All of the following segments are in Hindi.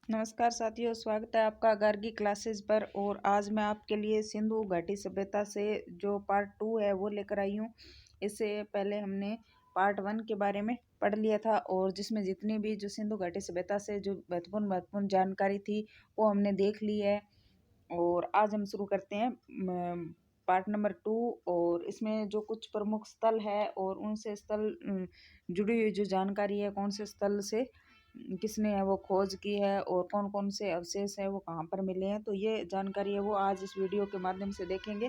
नमस्कार साथियों, स्वागत है आपका गार्गी क्लासेस पर। और आज मैं आपके लिए सिंधु घाटी सभ्यता से जो पार्ट 2 है वो लेकर आई हूँ। इससे पहले हमने पार्ट 1 के बारे में पढ़ लिया था और जिसमें जितनी भी जो सिंधु घाटी सभ्यता से जो महत्वपूर्ण जानकारी थी वो हमने देख ली है। और आज हम शुरू करते हैं पार्ट नंबर 2। और इसमें जो कुछ प्रमुख स्थल है और उनसे स्थल जुड़ी हुई जो जानकारी है, कौन से स्थल से किसने है वो खोज की है और कौन कौन से अवशेष है वो कहाँ पर मिले हैं, तो ये जानकारी है वो आज इस वीडियो के माध्यम से देखेंगे।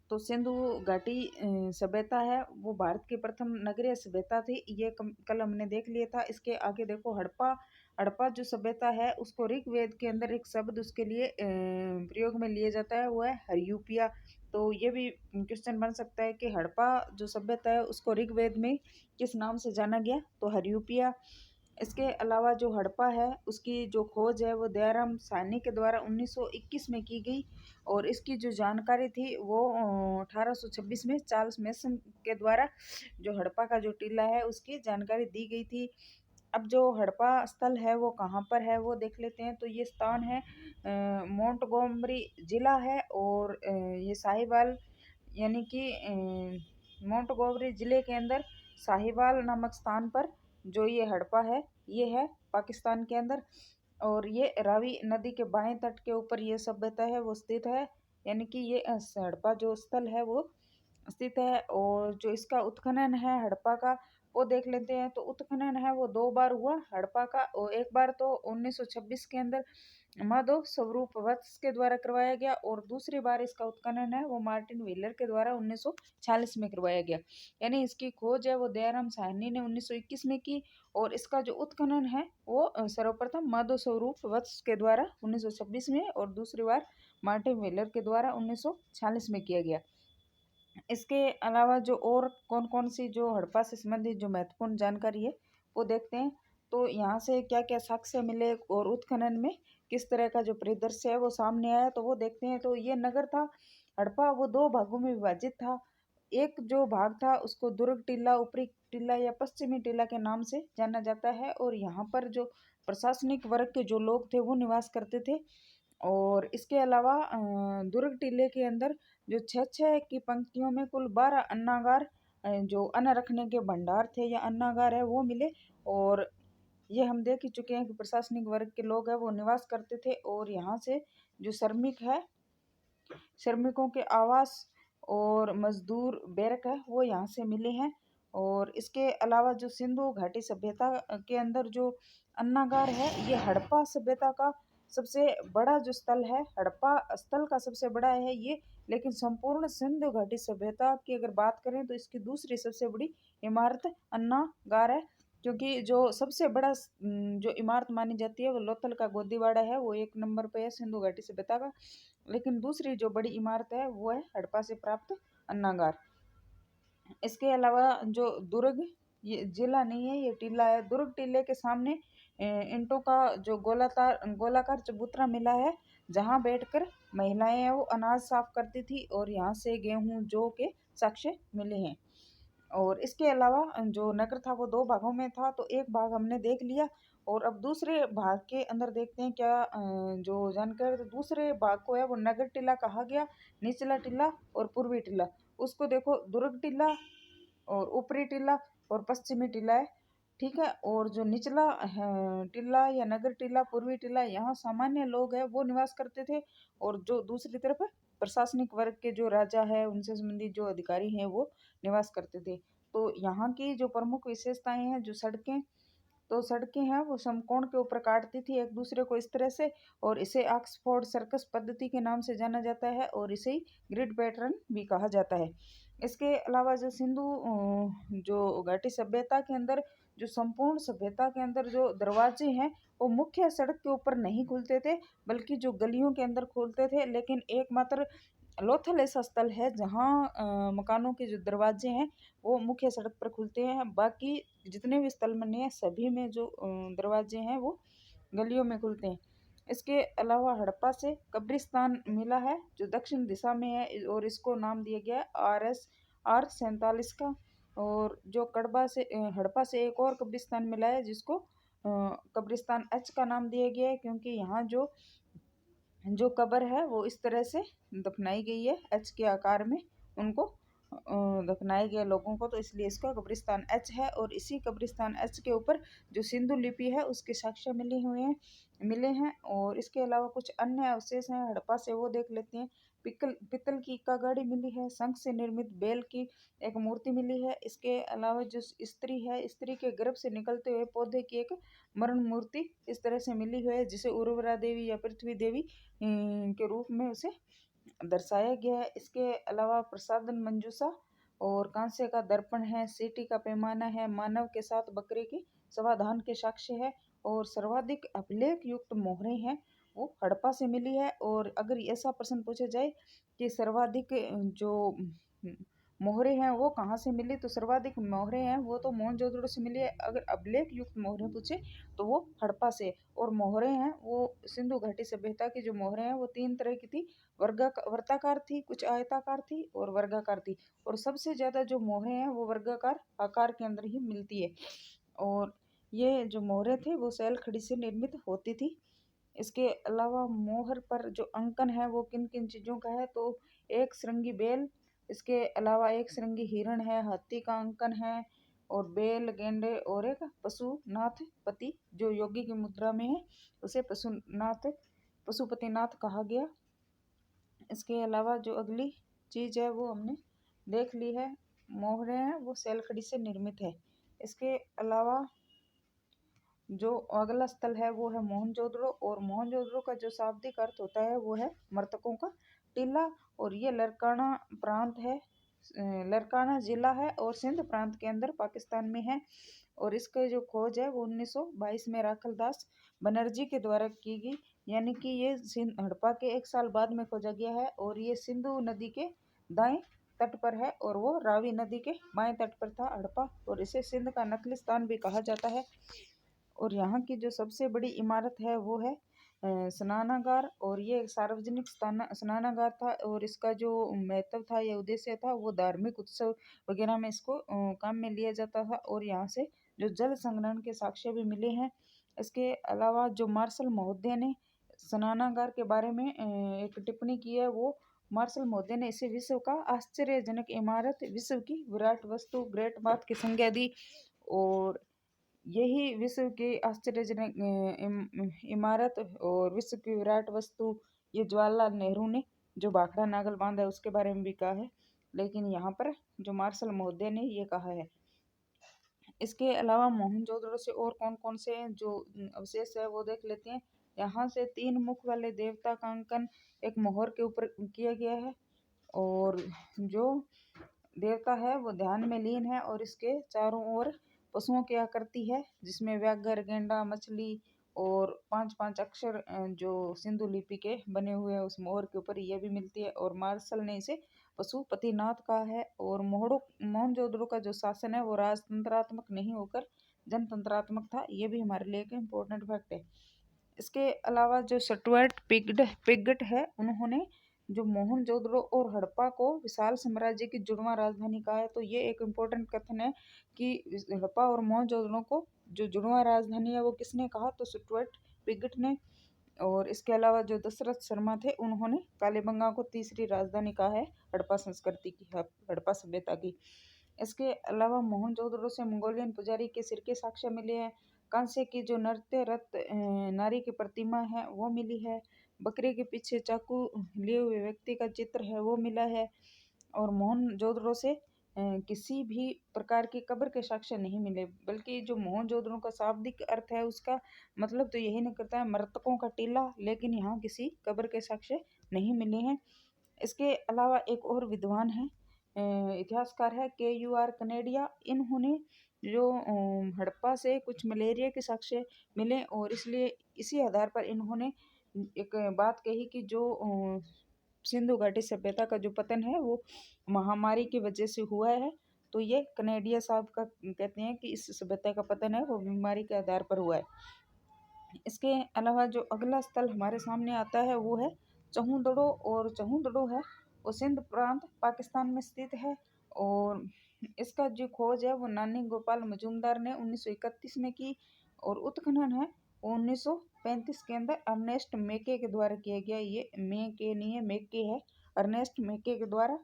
तो सिंधु घाटी सभ्यता है वो भारत की प्रथम नगरीय सभ्यता थी। ये कल हमने देख लिया था। इसके आगे देखो, हड़प्पा हड़प्पा जो सभ्यता है उसको ऋग्वेद के अंदर एक शब्द उसके लिए प्रयोग में लिया जाता है, वो है हरियूपिया। तो ये भी क्वेश्चन बन सकता है कि हड़प्पा जो सभ्यता है उसको ऋग्वेद में किस नाम से जाना गया, तो हरियूपिया। इसके अलावा जो हड़प्पा है उसकी जो खोज है वो दयाराम साहनी के द्वारा 1921 में की गई। और इसकी जो जानकारी थी वो 1826 में चार्ल्स मेसन के द्वारा जो हड़प्पा का जो टीला है उसकी जानकारी दी गई थी। अब जो हड़प्पा स्थल है वो कहाँ पर है वो देख लेते हैं। तो ये स्थान है मोंटगोमरी जिला है और ये साहिवाल यानी कि मोंटगोमरी जिले के अंदर साहिवाल नामक स्थान पर जो ये हड़प्पा है ये है पाकिस्तान के अंदर। और ये रावी नदी के बाएं तट के ऊपर ये सभ्यता है वो स्थित है, यानी कि ये हड़प्पा जो स्थल है वो स्थित है। और जो इसका उत्खनन है हड़प्पा का वो देख लेते हैं। तो उत्खनन है वो 2 बार हुआ हड़प्पा का, और एक बार तो 1926 के अंदर माधव स्वरूप वत्स के द्वारा करवाया गया और दूसरी बार इसका उत्खनन है वो मार्टिन व्हीलर के द्वारा 1946 में करवाया गया। यानी इसकी खोज है वो दयाराम साहनी ने 1921 में की और इसका जो उत्खनन है वो सर्वप्रथम माधव स्वरूप वत्स के द्वारा 1926 में और दूसरी बार मार्टिन व्हीलर के द्वारा 1946 में किया गया। इसके अलावा जो और कौन कौन सी जो हड़प्पा से संबंधित जो महत्वपूर्ण जानकारी है वो देखते हैं। तो यहाँ से क्या क्या साक्ष्य मिले और उत्खनन में किस तरह का जो परिदृश्य है वो सामने आया, तो वो देखते हैं। तो ये नगर था हड़प्पा, वो 2 भागों में विभाजित था। एक जो भाग था उसको दुर्ग टीला, ऊपरी टीला या पश्चिमी टीला के नाम से जाना जाता है। और यहाँ पर जो प्रशासनिक वर्ग के जो लोग थे वो निवास करते थे। और इसके अलावा दुर्ग टीले के अंदर जो छः छः की पंक्तियों में कुल 12 अन्नागार जो अन्न रखने के भंडार थे या अन्नागार है वो मिले। और ये हम देख ही चुके हैं कि प्रशासनिक वर्ग के लोग हैं वो निवास करते थे। और यहाँ से जो श्रमिक है, श्रमिकों के आवास और मजदूर बैरक है वो यहाँ से मिले हैं। और इसके अलावा जो सिंधु घाटी सभ्यता के अंदर जो अन्नागार है ये हड़प्पा सभ्यता का सबसे बड़ा जो स्थल है, हड़प्पा स्थल का सबसे बड़ा है ये। लेकिन संपूर्ण सिंधु घाटी सभ्यता की अगर बात करें तो इसकी दूसरी सबसे बड़ी इमारत अन्नागार है, क्योंकि जो सबसे बड़ा जो इमारत मानी जाती है वो लोथल का गोदीवाड़ा है, वो 1 नंबर पे है सिंधु घाटी सभ्यता का। लेकिन दूसरी जो बड़ी इमारत है वो है हड़प्पा से प्राप्त अन्नागार। इसके अलावा जो दुर्ग, ये जिला नहीं है ये टीला है। दुर्ग टीले के सामने ईंटों का जो गोलाकार चबूतरा मिला है जहाँ बैठकर महिलाएं हैं वो अनाज साफ करती थी और यहाँ से गेहूं जौ के साक्ष्य मिले हैं। और इसके अलावा जो नगर था वो 2 भागों में था, तो एक भाग हमने देख लिया। और अब दूसरे भाग के अंदर देखते हैं क्या जो जानकारी। तो दूसरे भाग को है वो नगर टीला कहा गया, निचला टीला और पूर्वी टीला। उसको देखो, दुर्ग टीला और ऊपरी टीला और पश्चिमी टीला है, ठीक है। और जो निचला टीला या नगर टीला, पूर्वी टीला, यहाँ सामान्य लोग हैं वो निवास करते थे। और जो दूसरी तरफ प्रशासनिक वर्ग के जो राजा है उनसे संबंधित जो अधिकारी हैं वो निवास करते थे। तो यहाँ की जो प्रमुख विशेषताएं हैं, जो सड़कें, तो सड़कें हैं वो समकोण के ऊपर काटती थी एक दूसरे को इस तरह से। और इसे ऑक्सफोर्ड सर्कस पद्धति के नाम से जाना जाता है और इसे ग्रिड पैटर्न भी कहा जाता है। इसके अलावा जो सिंधु जो घाटी सभ्यता के अंदर, जो संपूर्ण सभ्यता के अंदर जो दरवाजे हैं वो मुख्य सड़क के ऊपर नहीं खुलते थे बल्कि जो गलियों के अंदर खुलते थे। लेकिन एकमात्र लोथल ऐसा स्थल है जहाँ मकानों के जो दरवाजे हैं वो मुख्य सड़क पर खुलते हैं। बाकी जितने भी स्थल बने हैं सभी में जो दरवाजे हैं वो गलियों में खुलते हैं। इसके अलावा हड़प्पा से कब्रिस्तान मिला है जो दक्षिण दिशा में है और इसको नाम दिया गया R47 का। और जो हड़प्पा से एक और कब्रिस्तान मिला है जिसको कब्रिस्तान एच का नाम दिया गया है, क्योंकि यहाँ जो जो कब्र है वो इस तरह से दफनाई गई है, एच के आकार में उनको दफनाए गए लोगों को, तो इसलिए इसका कब्रिस्तान एच है। और इसी कब्रिस्तान एच के ऊपर जो सिंधु लिपि है उसके साक्ष्य मिले हैं। और इसके अलावा कुछ अन्य अवशेष हैं हड़प्पा से, वो देख लेते हैं। पित्तल की इक्का गाड़ी मिली है, शंख से निर्मित बेल की एक मूर्ति मिली है। इसके अलावा जो स्त्री है, स्त्री के गर्भ से निकलते हुए पौधे की एक मरण मूर्ति इस तरह से मिली हुई है, जिसे उर्वरा देवी या पृथ्वी देवी के रूप में उसे दर्शाया गया है। इसके अलावा प्रसादन मंजूषा और कांसे का दर्पण है, सीटी का पैमाना है, मानव के साथ बकरे की समाधान के साक्ष्य है, और सर्वाधिक अभिलेख युक्त मोहरें हैं वो हड़प्पा से मिली है। और अगर ऐसा प्रश्न पूछा जाए कि सर्वाधिक जो मोहरे हैं वो कहाँ से मिली, तो सर्वाधिक मोहरे हैं वो तो मोहनजोदड़ो से मिली है। अगर अभिलेख युक्त मोहरे पूछे तो वो हड़प्पा से। और मोहरे हैं वो सिंधु घाटी सभ्यता की जो मोहरे हैं वो तीन तरह की थी, वर्ताकार थी, कुछ आयताकार थी और वर्गाकार थी। और सबसे ज़्यादा जो मोहरे हैं वो वर्गाकार आकार के अंदर ही मिलती है। और ये जो मोहरे थे वो सैल खड़ी से निर्मित होती थी। इसके अलावा मोहर पर जो अंकन है वो किन किन चीज़ों का है, तो एक श्रृंगी बेल, इसके अलावा एक श्रृंगी हिरण है, हाथी का अंकन है, और बेल गेंडे, और एक पशुनाथ पति जो योगी की मुद्रा में है उसे पशुपतिनाथ कहा गया। इसके अलावा जो अगली चीज़ है वो हमने देख ली है, मोहरे हैं वो सैलखड़ी से निर्मित है। इसके अलावा जो अगला स्थल है वो है मोहनजोदड़ो, और मोहनजोदड़ो का जो शाब्दिक अर्थ होता है वो है मृतकों का टीला। और ये लरकाना प्रांत है, लरकाना जिला है और सिंध प्रांत के अंदर पाकिस्तान में है। और इसका जो खोज है वो 1922 में राखल दास बनर्जी के द्वारा की गई, यानी कि ये हड़प्पा के एक साल बाद में खोजा गया है। और ये सिंधु नदी के दाएं तट पर है और वो रावी नदी के बाएं तट पर था हड़प्पा, और इसे सिंध का नखलिस्तान भी कहा जाता है। और यहाँ की जो सबसे बड़ी इमारत है वो है स्नानागार, और ये एक सार्वजनिक स्नानागार था। और इसका जो महत्व था या उद्देश्य था वो धार्मिक उत्सव वगैरह में इसको काम में लिया जाता था। और यहाँ से जो जल संग्रहण के साक्ष्य भी मिले हैं। इसके अलावा जो मार्शल महोदय ने स्नानागार के बारे में एक टिप्पणी की है, वो मार्शल महोदय ने इसे विश्व का आश्चर्यजनक इमारत, विश्व की विराट वस्तु, ग्रेट बात की संज्ञा दी। और यही विश्व की आश्चर्यजनक इमारत और विश्व की विराट वस्तु ये जवाहरलाल नेहरू ने जो भाखड़ा नागल बांध है उसके बारे में भी कहा है, लेकिन यहाँ पर जो मार्शल महोदय ने ये कहा है। इसके अलावा मोहनजोदड़ो से और कौन कौन से जो अवशेष है वो देख लेते हैं। यहाँ से 3 मुख वाले देवता का अंकन एक मोहर के ऊपर किया गया है, और जो देवता है वो ध्यान में लीन है, और इसके चारों ओर पशुओं की आकृति है, जिसमें व्याघ्र, गेंडा, मछली और 5-5 अक्षर जो सिंधु लिपि के बने हुए हैं उस मोहर के ऊपर ये भी मिलती है। और मार्शल ने इसे पशुपतिनाथ कहा है। और मोहनजोदड़ो का जो शासन है वो राजतंत्रात्मक नहीं होकर जनतंत्रात्मक था, ये भी हमारे लिए एक इम्पोर्टेंट फैक्ट है। इसके अलावा जो स्टुअर्ट पिगट है, उन्होंने जो मोहनजोदड़ो और हड़प्पा को विशाल साम्राज्य की जुड़वां राजधानी कहा है। तो ये एक इम्पोर्टेंट कथन है कि हड़प्पा और मोहनजोदड़ो को जो जुड़वां राजधानी है वो किसने कहा, तो स्टुअर्ट पिगट ने। और इसके अलावा जो दशरथ शर्मा थे उन्होंने कालीबंगा को तीसरी राजधानी कहा है हड़प्पा संस्कृति की, हड़प्पा सभ्यता की। इसके अलावा मोहनजोदड़ो से मंगोलियन पुजारी के सिर के साक्ष्य मिले हैं। कांसे की जो नृत्य रत नारी की प्रतिमा है वो मिली है। बकरे के पीछे चाकू लिए हुए व्यक्ति का चित्र है वो मिला है। और मोहनजोदड़ो से किसी भी प्रकार की कब्र के साक्ष्य नहीं मिले, बल्कि जो मोहनजोदड़ो का शाब्दिक अर्थ है उसका मतलब तो यही निकलता है मृतकों का टीला, लेकिन यहाँ किसी कब्र के साक्ष्य नहीं मिले हैं। इसके अलावा एक और विद्वान है, इतिहासकार है KUR कनेडिया, इन्होंने जो हड़प्पा से कुछ मलेरिया के साक्ष्य मिले, और इसलिए इसी आधार पर इन्होंने एक बात कही कि जो सिंधु घाटी सभ्यता का जो पतन है वो महामारी की वजह से हुआ है। तो ये कनेडिया साहब का कहते हैं कि इस सभ्यता का पतन है वो बीमारी के आधार पर हुआ है। इसके अलावा जो अगला स्थल हमारे सामने आता है वो है चहूदड़ो, और चहूदड़ो है वो सिंध प्रांत पाकिस्तान में स्थित है। और इसका जो खोज है वो नानी गोपाल मजूमदार ने 1931 में की। और उत्खनन है वो 1935 के अंदर अर्नेस्ट मेके के द्वारा किया गया। ये मेके नहीं है, मेके है, अर्नेस्ट मेके के द्वारा।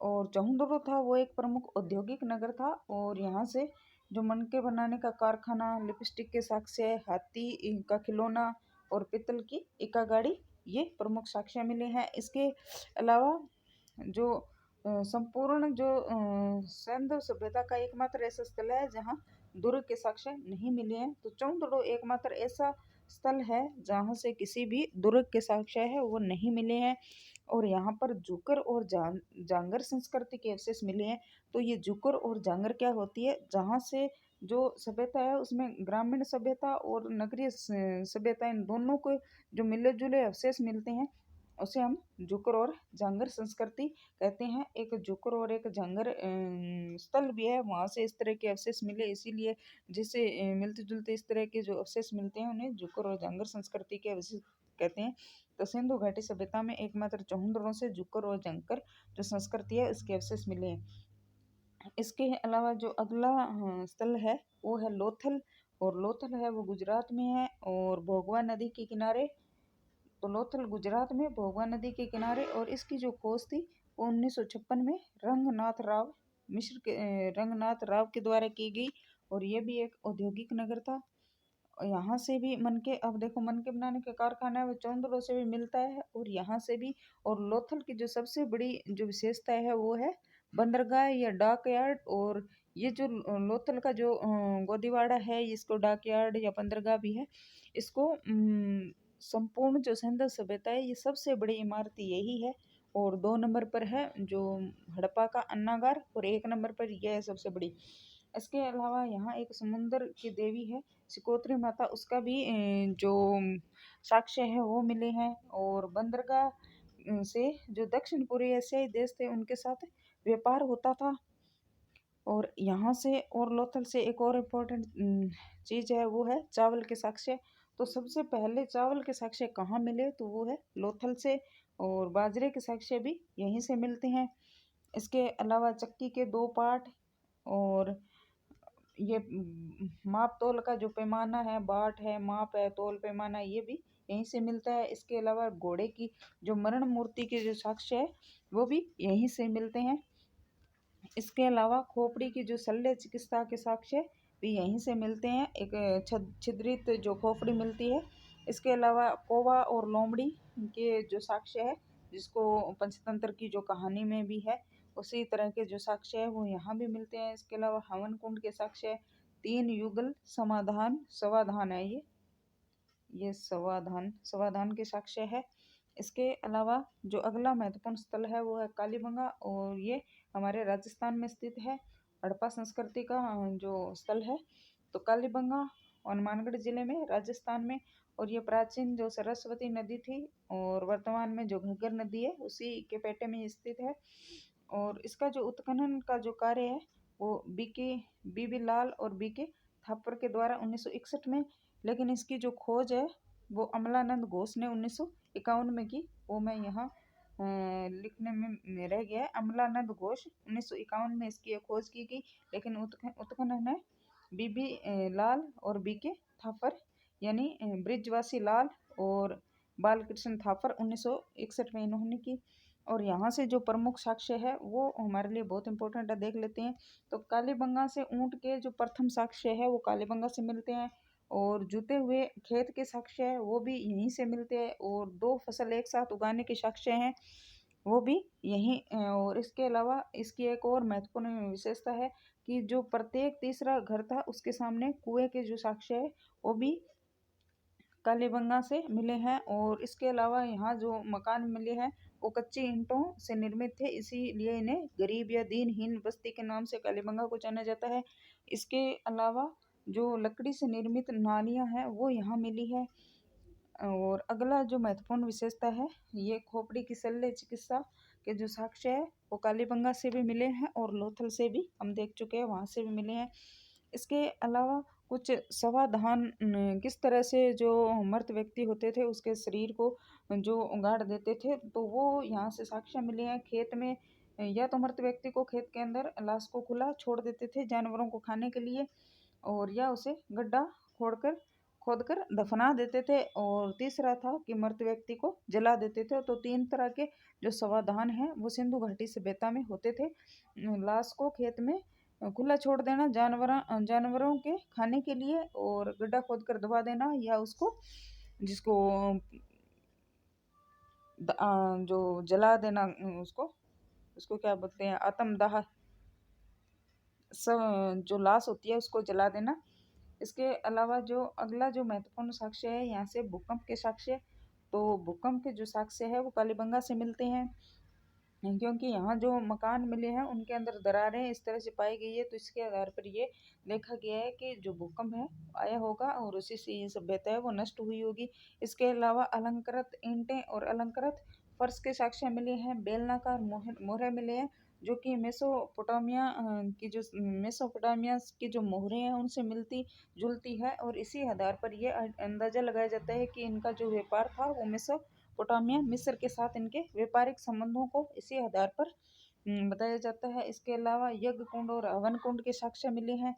और चहुंदड़ो था वो एक प्रमुख औद्योगिक नगर था और यहाँ से जो मनके बनाने का कारखाना, लिपस्टिक के साक्ष्य, हाथी का खिलौना और पित्तल की इक्का गाड़ी, ये प्रमुख साक्ष्य मिले हैं। इसके अलावा जो संपूर्ण जो सिंधु सभ्यता का एकमात्र ऐसा स्थल है जहाँ दुर्ग के साक्ष्य नहीं मिले हैं। तो चौंदड़ो एकमात्र ऐसा स्थल है जहाँ से किसी भी दुर्ग के साक्ष्य है वो नहीं मिले हैं। और यहाँ पर जुकर और जांगर संस्कृति के अवशेष मिले हैं। तो ये जुकर और जांगर क्या होती है, जहाँ से जो सभ्यता है उसमें ग्रामीण सभ्यता और नगरीय सभ्यता, इन दोनों को जो मिले जुले अवशेष मिलते हैं उसे हम जुकर और जांगर संस्कृति कहते हैं। एक जुकर और एक जांगर स्थल भी है, वहाँ से इस तरह के अवशेष मिले, इसीलिए जिसे मिलते जुलते इस तरह के जो अवशेष मिलते हैं उन्हें जुकर और जांगर संस्कृति के अवशेष कहते हैं। तो सिंधु घाटी सभ्यता में एकमात्र चौहंदरों से जुकर और जांगर जो संस्कृति है उसके अवशेष मिले हैं। इसके अलावा जो अगला स्थल है वो है लोथल। और लोथल है वो गुजरात में है और भोगवा नदी के किनारे। तो लोथल गुजरात में भोगवा नदी के किनारे, और इसकी जो खोज थी वो 1956 में रंगनाथ राव मिश्र के रंगनाथ राव के द्वारा की गई। और ये भी एक औद्योगिक नगर था। और यहाँ से भी मन के, अब देखो मन के बनाने का कारखाना है वो चौंदड़ो से भी मिलता है और यहाँ से भी। और लोथल की जो सबसे बड़ी जो विशेषता है वो है बंदरगाह या डाक यार्ड। और ये जो लोथल का जो गोदीवाड़ा है, इसको डाक यार्ड या बंदरगाह भी है। इसको संपूर्ण जो सिंधु सभ्यता है ये सबसे बड़ी इमारत यही है। और 2 नंबर पर है जो हड़प्पा का अन्नागार, और 1 नंबर पर यह है सबसे बड़ी। इसके अलावा यहाँ एक समुद्र की देवी है सिकोत्री माता, उसका भी जो साक्ष्य है वो मिले हैं। और बंदरगाह से जो दक्षिण पूर्वी एशियाई देश थे उनके साथ व्यापार होता था। और यहाँ से और लोथल से एक और इम्पोर्टेंट चीज़ है वो है चावल के साक्ष्य। तो सबसे पहले चावल के साक्ष्य कहाँ मिले, तो वो है लोथल से। और बाजरे के साक्ष्य भी यहीं से मिलते हैं। इसके अलावा चक्की के 2 पार्ट, और ये माप तोल का जो पैमाना है, बाट है, माप है, तोल पैमाना, ये भी यहीं से मिलता है। इसके अलावा घोड़े की जो मरण मूर्ति के जो साक्ष्य है वो भी यहीं से मिलते हैं। इसके अलावा खोपड़ी की जो शल्य चिकित्सा के साक्ष्य भी यहीं से मिलते हैं, एक छिद्रित जो खोपड़ी मिलती है। इसके अलावा कोवा और लोमड़ी के जो साक्ष्य है, जिसको पंचतंत्र की जो कहानी में भी है उसी तरह के जो साक्ष्य है वो यहाँ भी मिलते हैं। इसके अलावा हवन कुंड के साक्ष्य, 3 युगल समाधान समाधान है ये समाधान समाधान के साक्ष्य है। इसके अलावा जो अगला महत्वपूर्ण स्थल है वो है कालीबंगा, और ये हमारे राजस्थान में स्थित है, हड़प्पा संस्कृति का जो स्थल है। तो कालीबंगा हनुमानगढ़ जिले में राजस्थान में, और ये प्राचीन जो सरस्वती नदी थी और वर्तमान में जो घग्गर नदी है उसी के पेटे में स्थित है। और इसका जो उत्खनन का जो कार्य है वो बीबी लाल और बीके थापर के द्वारा 1961 में। लेकिन इसकी जो खोज है वो अमलानंद घोष ने 1951 में की। वो मैं यहाँ लिखने में रह गया है। अमलानंद घोष 1951 में इसकी खोज की गई। लेकिन उत्खनन है बीबी लाल और बीके थापर, यानी ब्रिजवासी लाल और बालकृष्ण थापर 1961 में इन्होंने की। और यहाँ से जो प्रमुख साक्ष्य है वो हमारे लिए बहुत इंपॉर्टेंट है, देख लेते हैं। तो कालीबंगा से ऊँट के जो प्रथम साक्ष्य है वो कालीबंगा से मिलते हैं। और जुते हुए खेत के साक्ष्य है वो भी यहीं से मिलते हैं। और 2 फसल एक साथ उगाने के साक्ष्य हैं वो भी यहीं। और इसके अलावा इसकी एक और महत्वपूर्ण विशेषता है कि जो प्रत्येक तीसरा घर था उसके सामने कुएं के जो साक्ष्य है वो भी कालीबंगा से मिले हैं। और इसके अलावा यहाँ जो मकान मिले हैं वो कच्ची ईंटों से निर्मित थे, इसीलिए इन्हें गरीब या दीनहीन बस्ती के नाम से कालीबंगा को जाना जाता है। इसके अलावा जो लकड़ी से निर्मित नालियाँ हैं वो यहाँ मिली है। और अगला जो महत्वपूर्ण विशेषता है ये खोपड़ी की शल्य चिकित्सा के जो साक्ष्य है वो कालीबंगा से भी मिले हैं और लोथल से भी हम देख चुके हैं, वहाँ से भी मिले हैं। इसके अलावा कुछ समाधान किस तरह से जो मृत व्यक्ति होते थे उसके शरीर को जो गाड़ देते थे, तो वो यहाँ से साक्ष्य मिले हैं। खेत में या तो मृत व्यक्ति को खेत के अंदर लाश को खुला छोड़ देते थे जानवरों को खाने के लिए, और या उसे गड्ढा खोदकर खोदकर दफना देते थे। और तीसरा था कि मृत व्यक्ति को जला देते थे। तो 3 तरह के जो समाधान हैं वो सिंधु घाटी सभ्यता में होते थे। लाश को खेत में खुला छोड़ देना जानवरों के खाने के लिए, और गड्ढा खोदकर दबा देना, या उसको जिसको जो जला देना, उसको उसको क्या बोलते हैं, आत्मदाह, सब जो लाश होती है उसको जला देना। इसके अलावा जो अगला जो महत्वपूर्ण साक्ष्य है यहाँ से भूकंप के साक्ष्य। तो भूकंप के जो साक्ष्य है वो कालीबंगा से मिलते हैं, क्योंकि यहाँ जो मकान मिले हैं उनके अंदर दरारें इस तरह से पाई गई है। तो इसके आधार पर ये देखा गया है कि जो भूकंप है आया होगा और उसी से ये सभ्यता है वो नष्ट हुई होगी। इसके अलावा अलंकृत ईंटें और अलंकृत फर्श के साक्ष्य मिले हैं। बेलनाकार मोहरें मिले हैं जो कि मेसोपोटामिया की जो मोहरें हैं उनसे मिलती जुलती है। और इसी आधार पर यह अंदाजा लगाया जाता है कि इनका जो व्यापार था वो मेसोपोटामिया मिस्र के साथ इनके व्यापारिक संबंधों को इसी आधार पर बताया जाता है। इसके अलावा यज्ञ कुंड और हवन कुंड के साक्ष्य मिले हैं।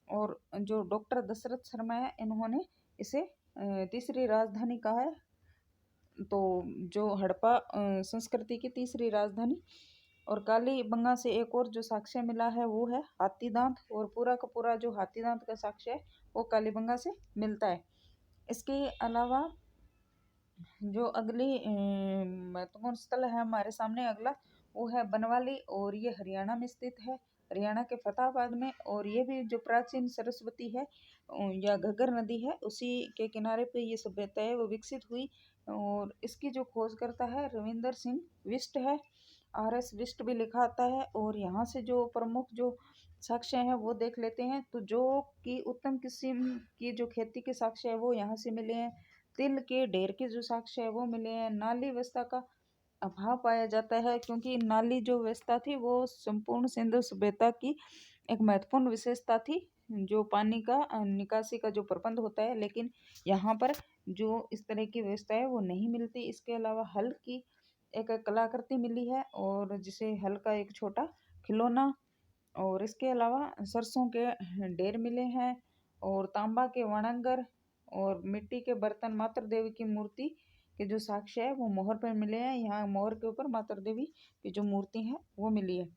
और जो डॉक्टर दशरथ शर्मा है इन्होंने इसे तीसरी राजधानी कहा है। तो जो हड़प्पा संस्कृति की तीसरी राजधानी। और कालीबंगा से एक और जो साक्ष्य मिला है वो है हाथी दांत, और पूरा का पूरा जो हाथी दांत का साक्ष्य है वो कालीबंगा से मिलता है। इसके अलावा जो अगली महत्वपूर्ण स्थल है हमारे सामने अगला, वो है बनवाली, और ये हरियाणा में स्थित है, हरियाणा के फतेहाबाद में। और ये भी जो प्राचीन सरस्वती है या घग्गर नदी है उसी के किनारे पे ये सभ्यता है वो विकसित हुई। और इसकी जो खोज करता है रविंदर सिंह बिष्ट है, RS बिष्ट भी लिखा आता है। और यहाँ से जो प्रमुख जो साक्ष्य हैं वो देख लेते हैं। तो जो कि उत्तम किस्म की जो खेती के साक्ष्य है वो यहाँ से मिले हैं। तिल के ढेर के जो साक्ष्य है वो मिले हैं। नाली व्यवस्था का अभाव पाया जाता है, क्योंकि नाली जो व्यवस्था थी वो संपूर्ण सिंधु सभ्यता की एक महत्वपूर्ण विशेषता थी, जो पानी का निकासी का जो प्रबंध होता है। लेकिन यहाँ पर जो इस तरह की व्यवस्था है वो नहीं मिलती। इसके अलावा हल की एक कलाकृति मिली है, और जिसे हल का एक छोटा खिलौना। और इसके अलावा सरसों के ढेर मिले हैं, और तांबा के वणांगर और मिट्टी के बर्तन मात्र देवी की मूर्ति के जो साक्ष्य है वो मोहर पर मिले हैं। यहाँ मोहर के ऊपर मात्र देवी की जो मूर्ति है वो मिली है।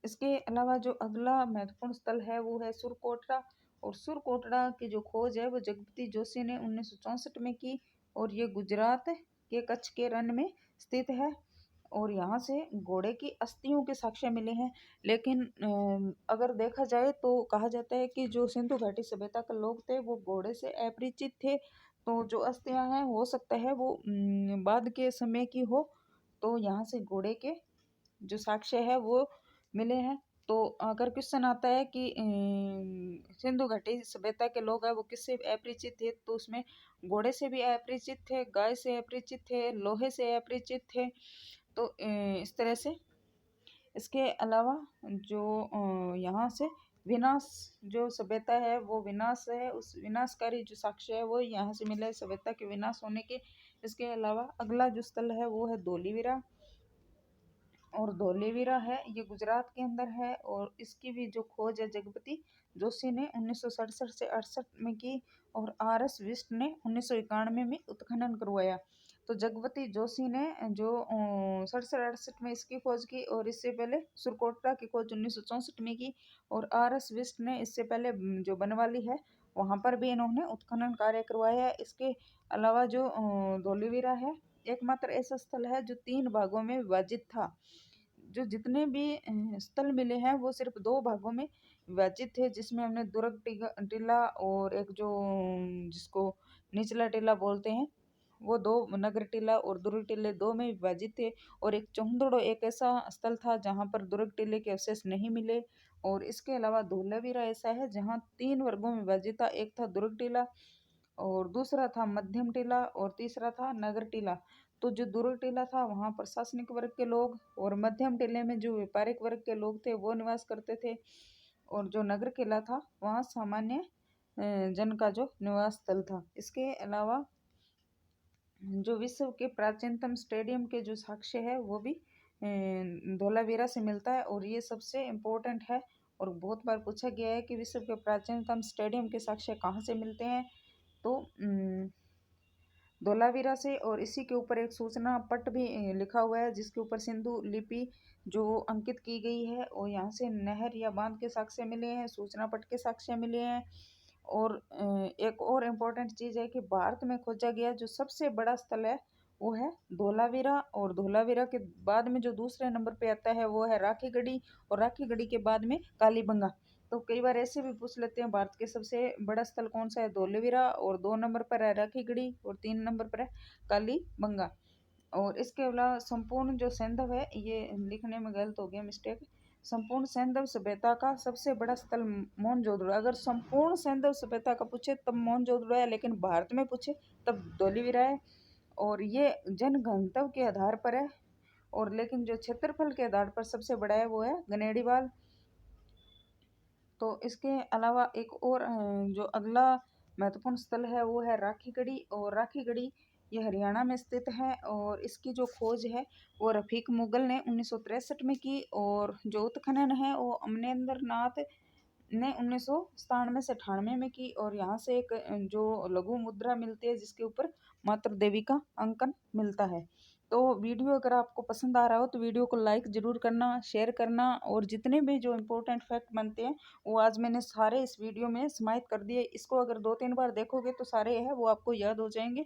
इसके अलावा जो अगला महत्वपूर्ण स्थल है वो है सुरकोटड़ा। और सुरकोटड़ा की जो खोज है वो जगपति जोशी ने 1964 में की, और ये गुजरात के कच्छ के रण में स्थित है। और यहाँ से घोड़े की अस्थियों के साक्ष्य मिले हैं। लेकिन अगर देखा जाए तो कहा जाता है कि जो सिंधु घाटी सभ्यता के लोग थे वो घोड़े से अपरिचित थे। तो जो अस्थियां हैं हो सकता है वो बाद के समय की हो। तो यहाँ से घोड़े के जो साक्ष्य है वो मिले हैं। तो अगर क्वेश्चन आता है कि सिंधु घाटी सभ्यता के लोग हैं वो किससे अपरिचित थे, तो उसमें घोड़े से भी अपरिचित थे, गाय से अपरिचित थे, लोहे से अपरिचित थे। तो इस तरह से इसके अलावा जो यहाँ से विनाश जो सभ्यता है वो विनाश है, उस विनाशकारी जो साक्ष्य है वो यहाँ से मिला है सभ्यता के विनाश होने के। इसके अलावा अगला जो स्थल है वो है धोलीवीरा। और धोलेवीरा है ये गुजरात के अंदर है, और इसकी भी जो खोज है जगपति जोशी ने 1967 से 68 में की, और RS बिष्ट ने 1991 में उत्खनन करवाया। तो जगपति जोशी ने जो 67-68 में इसकी खोज की, और इससे पहले सुरकोटड़ा की खोज 1964 में की। और RS बिष्ट ने इससे पहले जो बनवाली है वहाँ पर भी इन्होंने उत्खनन कार्य करवाया है। इसके अलावा जो धोलेवीरा है एकमात्र ऐसा स्थल है जो 3 भागों में विभाजित था। जो जितने भी स्थल मिले हैं वो सिर्फ 2 भागों में विभाजित थे, जिसमें हमने दुर्ग टीला और एक जो जिसको निचला टीला बोलते हैं वो 2, नगर टीला और दुर्ग टीले 2 में विभाजित थे। और एक चौंदड़ो एक ऐसा स्थल था जहाँ पर दुर्ग टीले के अवशेष नहीं मिले। और इसके अलावा धोलावीरा ऐसा है जहाँ 3 वर्गों में विभाजित था, एक था दुर्ग टीला, और दूसरा था मध्यम टीला, और तीसरा था नगर टीला। तो जो दुर्ग टीला था वहाँ प्रशासनिक वर्ग के लोग, और मध्यम टीले में जो व्यापारिक वर्ग के लोग थे वो निवास करते थे, और जो नगर किला था वहाँ सामान्य जन का जो निवास स्थल था। इसके अलावा जो विश्व के प्राचीनतम स्टेडियम के जो साक्ष्य है वो भी धोलावीरा से मिलता है, और ये सबसे इम्पोर्टेंट है। और बहुत बार पूछा गया है कि विश्व के प्राचीनतम स्टेडियम के साक्ष्य कहाँ से मिलते हैं, तो धोलावीरा से। और इसी के ऊपर एक सूचना पट भी लिखा हुआ है जिसके ऊपर सिंधु लिपि जो अंकित की गई है, और यहाँ से नहर या बांध के साक्ष्य मिले हैं, सूचना पट के साक्ष्य मिले हैं। और एक और इम्पोर्टेंट चीज़ है कि भारत में खोजा गया जो सबसे बड़ा स्थल है वो है धोलावीरा, और धोलावीरा के बाद में जो दूसरे नंबर पे आता है वो है राखीगढ़ी, और राखीगढ़ी के बाद में कालीबंगा। तो कई बार ऐसे भी पूछ लेते हैं भारत के सबसे बड़ा स्थल कौन सा है, धोलावीरा, और 2 नंबर पर है राखीगढ़ी, और 3 नंबर पर है कालीबंगा। और इसके अलावा संपूर्ण जो सैंधव है, ये लिखने में गलत हो गया, मिस्टेक। संपूर्ण सैंधव सभ्यता का सबसे बड़ा स्थल मोहनजोदड़ो। अगर संपूर्ण सैंधव सभ्यता का पूछे तब मोहनजोदड़ो है, लेकिन भारत में पूछे तब धोलावीरा है। और ये जनघनत्व के आधार पर है, और लेकिन जो क्षेत्रफल के आधार पर सबसे बड़ा है वो है गनेड़ीवाल। तो इसके अलावा एक और जो अगला महत्वपूर्ण स्थल है वो है राखीगढ़ी, और राखीगढ़ी ये हरियाणा में स्थित है, और इसकी जो खोज है वो रफीक मुगल ने 1963 में की, और जो उत्खनन है वो अमनेंद्र नाथ ने 1997 से 98 में की। और यहाँ से एक जो लघु मुद्रा मिलती है जिसके ऊपर मातृ देवी का अंकन मिलता है। तो वीडियो अगर आपको पसंद आ रहा हो तो वीडियो को लाइक ज़रूर करना, शेयर करना, और जितने भी जो इम्पोर्टेंट फैक्ट बनते हैं वो आज मैंने सारे इस वीडियो में समाहित कर दिए। इसको अगर 2-3 बार देखोगे तो सारे है वो आपको याद हो जाएंगे।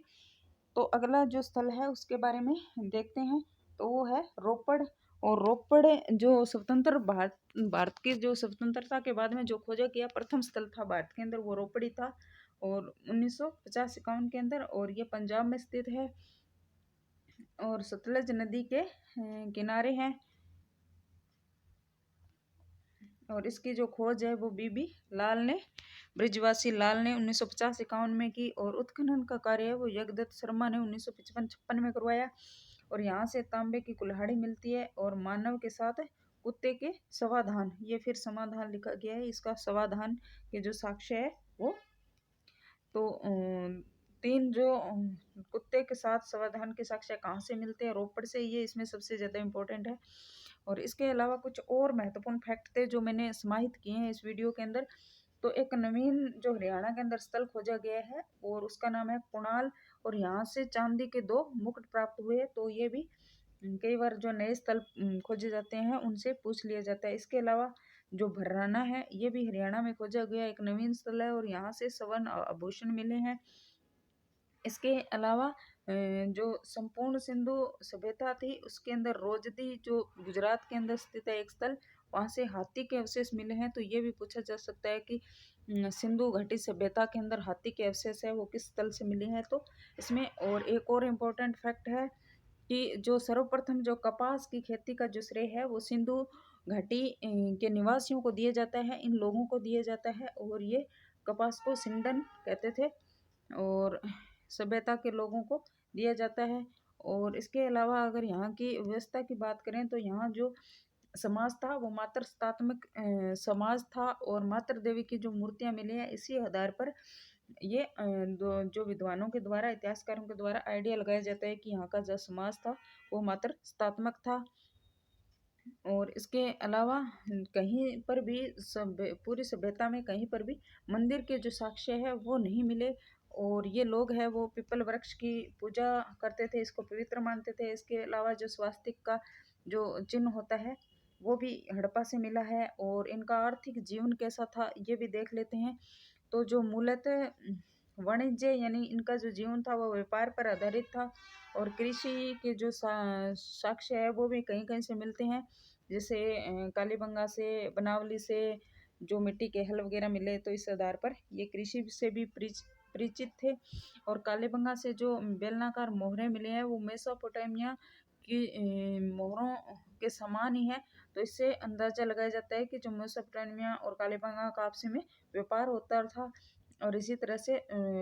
तो अगला जो स्थल है उसके बारे में देखते हैं, तो वो है रोपड़। और रोपड़ जो स्वतंत्र भारत की जो स्वतंत्रता के बाद में जो खोजा गया प्रथम स्थल था भारत के अंदर वो रोपड़ ही था, और 1950-51 के अंदर, और ये पंजाब में स्थित है, और सतलज नदी के किनारे है। और इसकी जो खोज है वो बीबी लाल ने, ब्रिजवासी लाल ने 1950-51 में की, और उत्खनन का कार्य है वो यज्ञदत्त शर्मा ने 1955-56 में करवाया। और यहाँ से तांबे की कुल्हाड़ी मिलती है, और मानव के साथ कुत्ते के समाधान, ये फिर समाधान लिखा गया है, इसका समाधान के जो साक्ष्य है वो, तो तीन जो कुत्ते के साथ समाधान के साक्ष्य कहाँ से मिलते हैं, रोपड़ से, ये इसमें सबसे ज़्यादा इम्पोर्टेंट है। और इसके अलावा कुछ और महत्वपूर्ण फैक्ट थे जो मैंने समाहित किए हैं इस वीडियो के अंदर। तो एक नवीन जो हरियाणा के अंदर स्थल खोजा गया है और उसका नाम है कुणाल, और यहाँ से चांदी के 2 मुकुट प्राप्त हुए। तो ये भी कई बार जो नए स्थल खोजे जाते हैं उनसे पूछ लिया जाता है। इसके अलावा जो भर्राना है ये भी हरियाणा में खोजा गया एक नवीन स्थल है, और यहाँ से स्वर्ण आभूषण मिले हैं। इसके अलावा जो संपूर्ण सिंधु सभ्यता थी उसके अंदर रोजदी जो गुजरात के अंदर स्थित है एक स्थल, वहाँ से हाथी के अवशेष मिले हैं। तो ये भी पूछा जा सकता है कि सिंधु घाटी सभ्यता के अंदर हाथी के अवशेष है वो किस स्थल से मिले हैं। तो इसमें और एक और इम्पोर्टेंट फैक्ट है कि जो सर्वप्रथम जो कपास की खेती का जो श्रेय है वो सिंधु घाटी के निवासियों को दिया जाता है, इन लोगों को दिया जाता है, और ये कपास को सिंडन कहते थे, और सभ्यता के लोगों को दिया जाता है। और इसके अलावा अगर यहाँ की व्यवस्था की बात करें तो यहाँ जो समाज था वो मात्र स्थात्मक समाज था, और मातृ देवी की जो मूर्तियाँ मिली हैं इसी आधार पर ये जो विद्वानों के द्वारा, इतिहासकारों के द्वारा आइडिया लगाया जाता है कि यहाँ का जो समाज था वो मात्र स्थात्मक था। और इसके अलावा कहीं पर भी पूरी सभ्यता में कहीं पर भी मंदिर के जो साक्ष्य है वो नहीं मिले, और ये लोग हैं वो पीपल वृक्ष की पूजा करते थे, इसको पवित्र मानते थे। इसके अलावा जो स्वास्तिक का जो चिन्ह होता है वो भी हड़प्पा से मिला है, और इनका आर्थिक जीवन कैसा था ये भी देख लेते हैं। तो जो मूलतः वाणिज्य यानी इनका जो जीवन था वो व्यापार पर आधारित था, और कृषि के जो साक्ष्य है वो भी कहीं कहीं से मिलते हैं, जैसे कालीबंगा से, बनावली से जो मिट्टी के हल वगैरह मिले, तो इस आधार पर ये कृषि से भी परिचित थे। और कालीबंगा से जो बेलनाकार मोहरें मिले हैं वो मेसोपोटामिया की मोहरों के समान ही है। तो इससे अंदाजा लगाया जाता है कि जो मेसोपोटामिया और कालीबंगा का आपस में व्यापार होता था। और इसी तरह से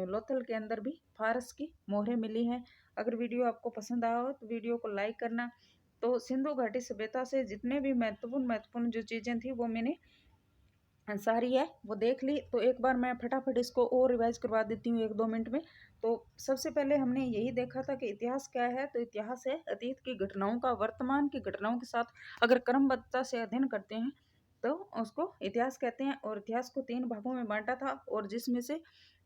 लोथल के अंदर भी फारस की मोहरें मिली हैं। अगर वीडियो आपको पसंद आया हो तो वीडियो को लाइक करना। तो सिंधु घाटी सभ्यता से जितने भी महत्वपूर्ण जो चीज़ें थी वो मैंने सारी है वो देख ली। तो एक बार मैं फटाफट इसको और रिवाइज करवा देती हूँ 1-2 मिनट में। तो सबसे पहले हमने यही देखा था कि इतिहास क्या है, तो इतिहास है अतीत की घटनाओं का वर्तमान की घटनाओं के साथ अगर क्रमबद्धता से अध्ययन करते हैं तो उसको इतिहास कहते हैं। और इतिहास को 3 भागों में बांटा था, और जिसमें से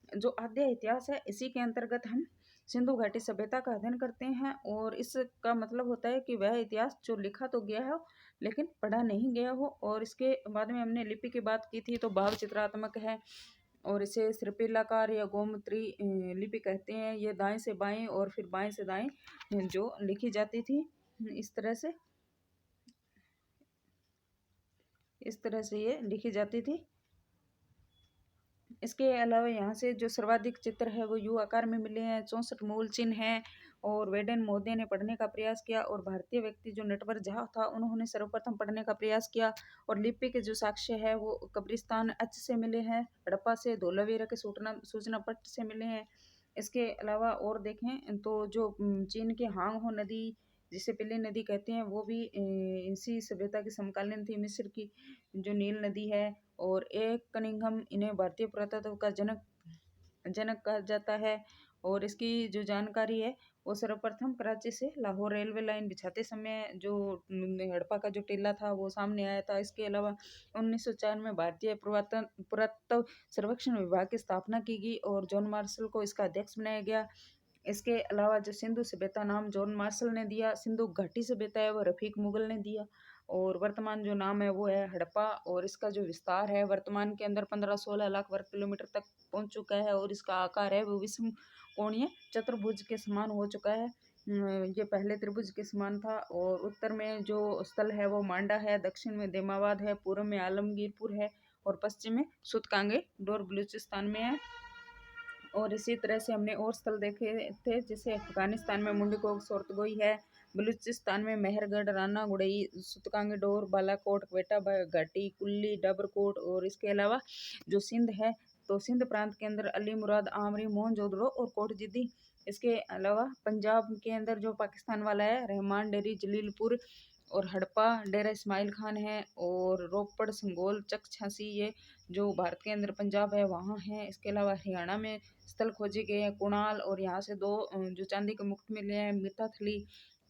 जो आद्य इतिहास है इसी के अंतर्गत हम सिंधु घाटी सभ्यता का अध्ययन करते हैं। और इसका मतलब होता है कि वह इतिहास जो लिखा तो गया हो लेकिन पढ़ा नहीं गया हो। और इसके बाद में हमने लिपि की बात की थी, तो भाव चित्रात्मक है और इसे सर्पिलाकार या गोमूत्री लिपि कहते हैं। ये दाएं से बाएं और फिर बाएं से दाएं जो लिखी जाती थी, इस तरह से ये लिखी जाती थी। इसके अलावा यहाँ से जो सर्वाधिक चित्र है वो यू आकार में मिले हैं, 64 मूल चिन्ह हैं। और वेडन मोदे ने पढ़ने का प्रयास किया, और भारतीय व्यक्ति जो नटवर झा था उन्होंने सर्वप्रथम पढ़ने का प्रयास किया। और लिपि के जो साक्ष्य है वो कब्रिस्तान अच से मिले हैं, हड़प्पा से, धोलावीरा के सूचना पट्ट से मिले हैं। इसके अलावा और देखें तो जो चीन के हांग हो नदी जिसे पिली नदी कहते हैं वो भी इसी सभ्यता की समकालीन थी। मिस्र की जो नील नदी है और एक कनिंघम, इन्हें भारतीय पुरातत्व का जनक कहा जाता है। और इसकी जो जानकारी है वो सर्वप्रथम कराची से लाहौर रेलवे लाइन बिछाते समय जो हड़प्पा का जो टीला था वो सामने आया था। इसके अलावा 1904 में भारतीय पुरातत्व सर्वेक्षण विभाग की स्थापना की गई और जॉन मार्शल को इसका अध्यक्ष बनाया गया। इसके अलावा जो सिंधु सभ्यता नाम जॉन मार्शल ने दिया, सिंधु घाटी सभ्यता है वो रफीक मुगल ने दिया, और वर्तमान जो नाम है वो है हड़प्पा। और इसका जो विस्तार है वर्तमान के अंदर 15-16 लाख वर्ग किलोमीटर तक पहुंच चुका है, और इसका आकार है वो विषम कोणीय चतुर्भुज के समान हो चुका है। ये पहले त्रिभुज के समान था। और उत्तर में जो स्थल है वो मांडा है, दक्षिण में देमाबाद है, पूर्व में आलमगीरपुर है, और पश्चिम में सुतकांगे डोर बलूचिस्तान में है। और इसी तरह से हमने और स्थल देखे थे, जैसे अफगानिस्तान में मुंडीकोक सोरतगोई है, बलूचिस्तान में मेहरगढ़, राना गुड़ई, सुतकांगे डोर, बालाकोट, क्वेटा घाटी, कुल्ली, डाबरकोट। और इसके अलावा जो सिंध है तो सिंध प्रांत के अंदर अली मुराद, आमरी, मोहनजोदड़ो और कोट जिद्दी। इसके अलावा पंजाब के अंदर जो पाकिस्तान वाला है रहमान डेरी, जलीलपुर और हड़प्पा, डेरा इस्माइल खान है, और रोपड़, संगोल, चक झांसी ये जो भारत के अंदर पंजाब है वहाँ है। इसके अलावा हरियाणा में स्थल खोजे गए हैं, कुणाल, और यहाँ से 2 जो चांदी के मुकुट मिले हैं, मिताथली,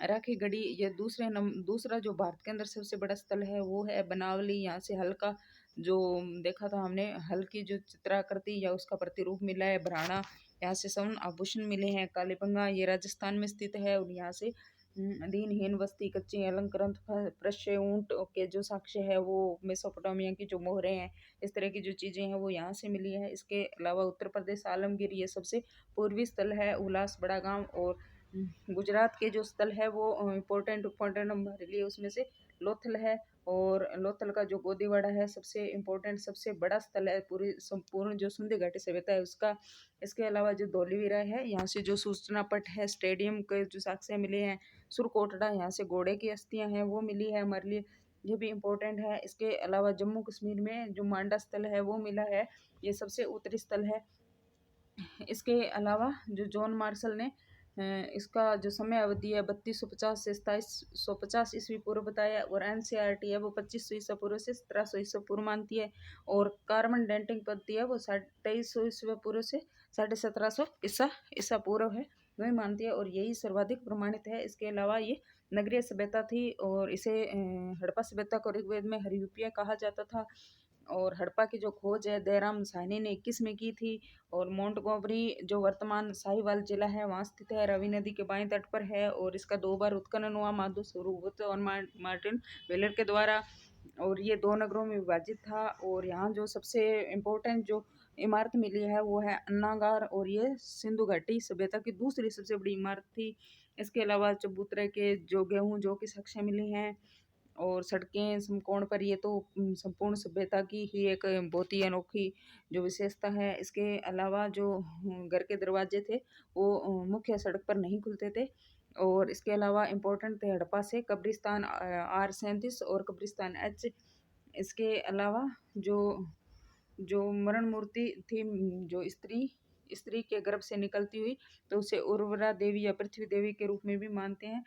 राखी गढ़ी। ये दूसरा जो भारत के अंदर सबसे बड़ा स्थल है वो है बनावली। यहाँ से हल का जो देखा था हमने, हल की जो चित्राकृति या उसका प्रतिरूप मिला है भराणा। यहाँ से स्वर्ण आभूषण मिले हैं, कालीबंगा ये राजस्थान में स्थित है, और यहाँ से दीनहीन बस्ती, कच्चे अलंकृत प्रश्य, ऊंट के जो साक्ष्य है वो मेसोपोटामिया की जो मोहरें हैं, इस तरह की जो चीज़ें हैं वो यहाँ से मिली है। इसके अलावा उत्तर प्रदेश आलमगीर ये सबसे पूर्वी स्थल है, उल्लास, बड़ा गांव। और गुजरात के जो स्थल है वो इम्पोर्टेंट हमारे लिए उसमें से लोथल है, और लोथल का जो गोदीवाड़ा है सबसे इम्पोर्टेंट सबसे बड़ा स्थल है पूरी संपूर्ण जो सिंधु घाटी सभ्यता है उसका। इसके अलावा जो धौलीवीरा है यहाँ से जो सूचना पट है, स्टेडियम के जो साक्ष्य मिले हैं, सुरकोटड़ा यहाँ से घोड़े की अस्थियाँ हैं वो मिली है हमारे लिए, ये भी इम्पोर्टेंट है। इसके अलावा जम्मू कश्मीर में जो मांडा स्थल है वो मिला है, ये सबसे उत्तरी स्थल है। इसके अलावा जो जॉन मार्शल ने इसका जो समय अवधि है 3250 से 2750 ईस्वी पूर्व बताया, और एनसीईआरटी है वो 2500 ईसा पूर्व से 1700 ईसा पूर्व मानती है, और कार्बन डेटिंग पद्धति है वो 2300 ईस्वी पूर्व से 1750 ईसा पूर्व है वही मानती है, और यही सर्वाधिक प्रमाणित है। इसके अलावा ये नगरीय सभ्यता थी, और इसे हड़प्पा सभ्यता को ऋग्वेद में हरियूपिया कहा जाता था। और हड़प्पा की जो खोज है दयाराम साहनी ने 21 में की थी। और मोंटगोमरी जो वर्तमान साहिवाल जिला है वहाँ स्थित है, रावी नदी के बाएं तट पर है, और इसका 2 बार उत्खनन हुआ, माधो स्वरूप और मार्टिन वेलर के द्वारा, और ये 2 नगरों में विभाजित था। और यहाँ जो सबसे इम्पोर्टेंट जो इमारत मिली है वो है अन्नागार, और ये सिंधु घाटी सभ्यता की दूसरी सबसे बड़ी इमारत थी। इसके अलावा चबूतरे के जो गेहूँ जो की साक्ष्य मिली हैं, और सड़कें समकोण पर, ये तो संपूर्ण सभ्यता की ही एक बहुत ही अनोखी जो विशेषता है। इसके अलावा जो घर के दरवाजे थे वो मुख्य सड़क पर नहीं खुलते थे। और इसके अलावा इम्पोर्टेंट थे हड़प्पा से कब्रिस्तान R37 और कब्रिस्तान H। इसके अलावा जो जो मरण मूर्ति थी, जो स्त्री के गर्भ से निकलती हुई, तो उसे उर्वरा देवी या पृथ्वी देवी के रूप में भी मानते हैं।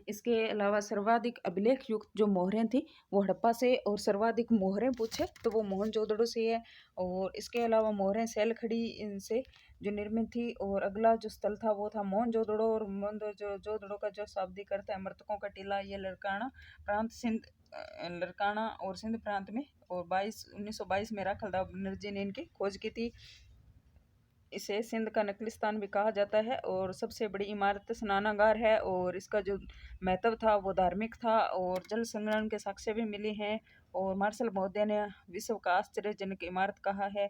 इसके अलावा सर्वाधिक अभिलेख युक्त जो मोहरें थी वो हड़प्पा से, और सर्वाधिक मोहरें पूछे तो वो मोहनजोदड़ो से है। और इसके अलावा मोहरें सैलखड़ी से जो निर्मित थी। और अगला जो स्थल था वो था मोहनजोदड़ो, और मोहनजोदड़ो का जो शाब्दिक अर्थ है मृतकों का टीला। ये लड़काना प्रांत सिंध लड़काना और सिंध प्रांत में, और 1922 में राखलदास बनर्जी ने इनकी खोज की थी। इसे सिंध का नकलिस्तान भी कहा जाता है। और सबसे बड़ी इमारत स्नानागार है, और इसका जो महत्व था वो धार्मिक था, और जल संग्रहण के साक्ष्य भी मिले हैं। और मार्शल महोदय ने विश्व का आश्चर्यजनक इमारत कहा है।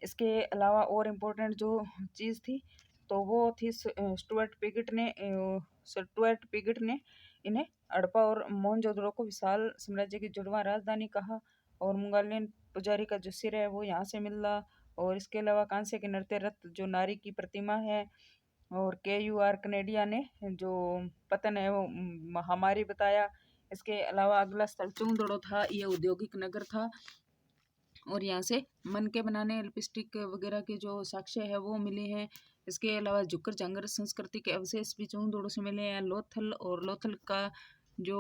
इसके अलावा और इम्पोर्टेंट जो चीज़ थी तो वो थी स्टुअर्ट पिगट ने इन्हें हड़प्पा और मोहनजोदड़ो को विशाल साम्राज्य की जुड़वां राजधानी कहा। और मुगलियन पुजारी का जो सिर है वो यहाँ से मिला। और इसके अलावा कांस्य के नृत्य रथ जो नारी की प्रतिमा है। और KUR कनेडिया ने जो पतन है वो हमारी बताया। इसके अलावा अगला स्थल चूंदड़ो था, ये औद्योगिक नगर था, और यहाँ से मन के बनाने लिपस्टिक वगैरह के जो साक्ष्य है वो मिले हैं। इसके अलावा जुकर झांगर संस्कृति के अवशेष भी चूंदड़ो से मिले हैं। लोथल, और लोथल का जो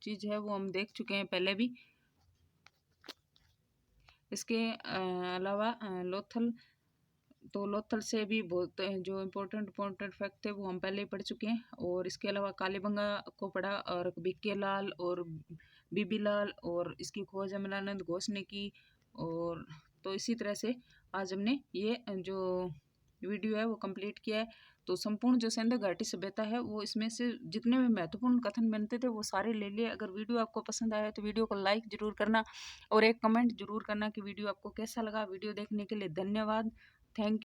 चीज़ है वो हम देख चुके हैं पहले भी। इसके अलावा लोथल से भी बहुत जो इम्पोर्टेंट फैक्ट थे वो हम पहले ही पढ़ चुके हैं। और इसके अलावा कालीबंगा को पढ़ा, और बीके लाल और बीबी लाल, और इसकी खोज अमलानंद घोष ने की। और तो इसी तरह से आज हमने ये जो वीडियो है वो कंप्लीट किया है। तो संपूर्ण जो सिंधु घाटी सभ्यता है वो इसमें से जितने भी महत्वपूर्ण कथन बनते थे वो सारे ले लिए। अगर वीडियो आपको पसंद आया तो वीडियो को लाइक जरूर करना, और एक कमेंट जरूर करना कि वीडियो आपको कैसा लगा। वीडियो देखने के लिए धन्यवाद। Thank you.